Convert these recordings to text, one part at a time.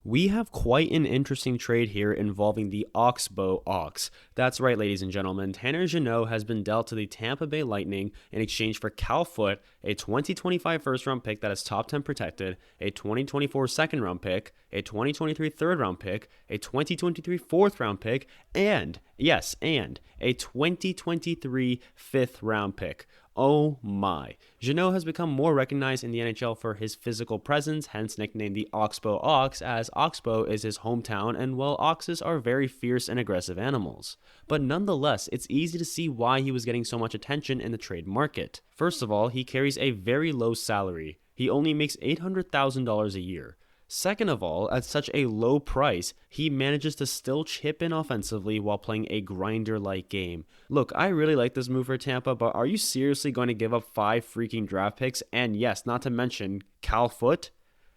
We have quite an interesting trade here involving the Oxbow Ox. That's right, ladies and gentlemen. Tanner Jeannot has been dealt to the Tampa Bay Lightning in exchange for Cal Foote, a 2025 first-round pick that is top 10 protected, a 2024 second-round pick, a 2023 third-round pick, a 2023 fourth-round pick, and a 2023 fifth-round pick. Oh my. Jeannot has become more recognized in the NHL for his physical presence, hence nicknamed the Oxbow Ox, as Oxbow is his hometown, and well, oxes are very fierce and aggressive animals. But nonetheless, it's easy to see why he was getting so much attention in the trade market. First of all, he carries a very low salary. He only makes $800,000 a year. Second of all, at such a low price, he manages to still chip in offensively while playing a grinder-like game. Look, I really like this move for Tampa, but are you seriously going to give up 5 freaking draft picks? And yes, not to mention Cal Foote?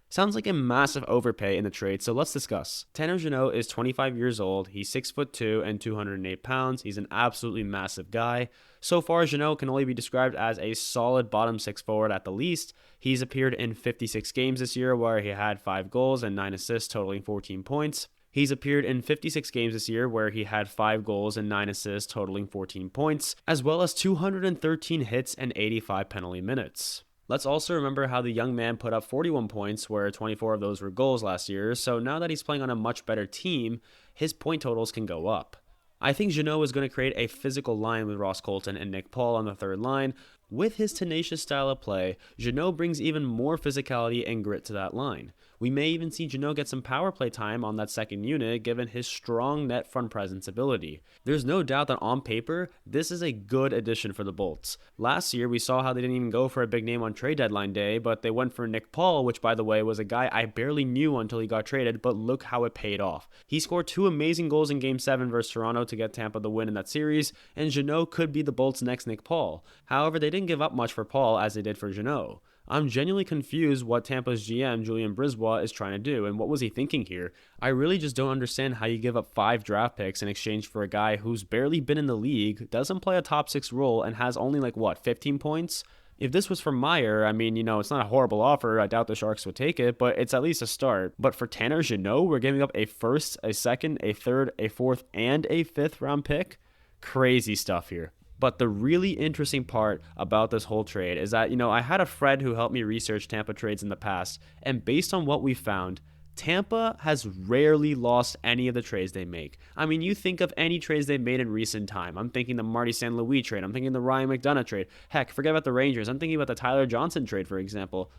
Sounds like a massive overpay in the trade, so let's discuss. Tanner Jeannot is 25 years old, he's 6'2" and 208 pounds, he's an absolutely massive guy. So far, Jeannot can only be described as a solid bottom 6 forward at the least. He's appeared in 56 games this year where he had 5 goals and 9 assists totaling 14 points. He's appeared in 56 games this year where he had 5 goals and 9 assists totaling 14 points, as well as 213 hits and 85 penalty minutes. Let's also remember how the young man put up 41 points, where 24 of those were goals last year, so now that he's playing on a much better team, his point totals can go up. I think Jeannot is going to create a physical line with Ross Colton and Nick Paul on the third line. With his tenacious style of play, Jeannot brings even more physicality and grit to that line. We may even see Jeannot get some power play time on that second unit given his strong net front presence ability. There's no doubt that on paper, this is a good addition for the Bolts. Last year, we saw how they didn't even go for a big name on trade deadline day, but they went for Nick Paul, which by the way was a guy I barely knew until he got traded, but look how it paid off. He scored 2 amazing goals in Game 7 versus Toronto to get Tampa the win in that series, and Jeannot could be the Bolts' next Nick Paul. However, they didn't give up much for Paul as they did for Jeannot. I'm genuinely confused what Tampa's GM, Julien BriseBois, is trying to do, and what was he thinking here? I really just don't understand how you give up 5 draft picks in exchange for a guy who's barely been in the league, doesn't play a top 6 role, and has only 15 points? If this was for Meyer, it's not a horrible offer. I doubt the Sharks would take it, but it's at least a start. But for Tanner Jeannot, we're giving up a first, a second, a third, a fourth, and a fifth round pick? Crazy stuff here. But the really interesting part about this whole trade is that, I had a friend who helped me research Tampa trades in the past, and based on what we found, Tampa has rarely lost any of the trades they make. You think of any trades they've made in recent time. I'm thinking the Marty St. Louis trade. I'm thinking the Ryan McDonagh trade. Heck, forget about the Rangers. I'm thinking about the Tyler Johnson trade, for example.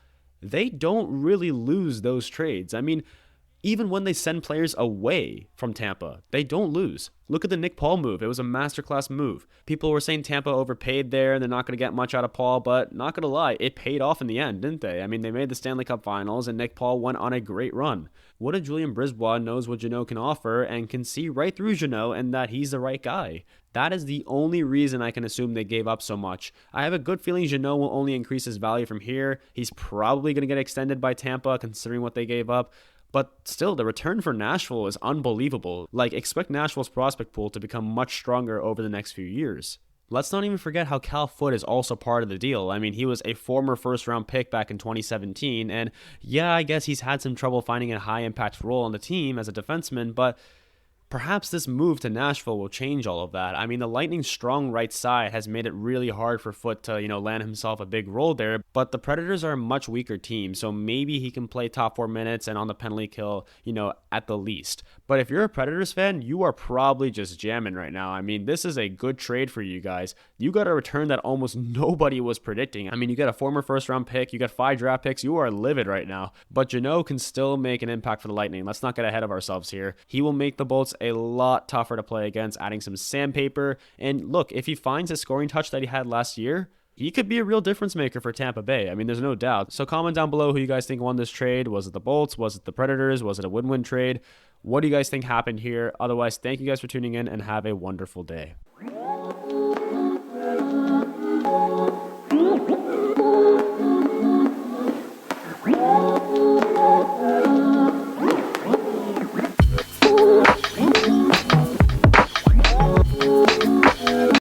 They don't really lose those trades. Even when they send players away from Tampa, they don't lose. Look at the Nick Paul move. It was a masterclass move. People were saying Tampa overpaid there. They're not going to get much out of Paul, but not going to lie, it paid off in the end, didn't they? They made the Stanley Cup Finals, and Nick Paul went on a great run. What if Julien BriseBois knows what Jeannot can offer and can see right through Jeannot and that he's the right guy? That is the only reason I can assume they gave up so much. I have a good feeling Jeannot will only increase his value from here. He's probably going to get extended by Tampa considering what they gave up. But still, the return for Nashville is unbelievable. Expect Nashville's prospect pool to become much stronger over the next few years. Let's not even forget how Cal Foote is also part of the deal. He was a former first-round pick back in 2017, and yeah, I guess he's had some trouble finding a high-impact role on the team as a defenseman, but perhaps this move to Nashville will change all of that. The Lightning's strong right side has made it really hard for Foote to, land himself a big role there, but the Predators are a much weaker team, so maybe he can play top 4 minutes and on the penalty kill, at the least. But if you're a Predators fan, you are probably just jamming right now. This is a good trade for you guys. You got a return that almost nobody was predicting. You got a former first-round pick, you got 5 draft picks, you are livid right now. But Jeannot can still make an impact for the Lightning. Let's not get ahead of ourselves here. He will make the Bolts a lot tougher to play against, adding some sandpaper. And look, if he finds his scoring touch that he had last year, he could be a real difference maker for Tampa Bay. There's no doubt. So comment down below who you guys think won this trade. Was it the Bolts? Was it the Predators? Was it a win-win trade? What do you guys think happened here? Otherwise, thank you guys for tuning in and have a wonderful day.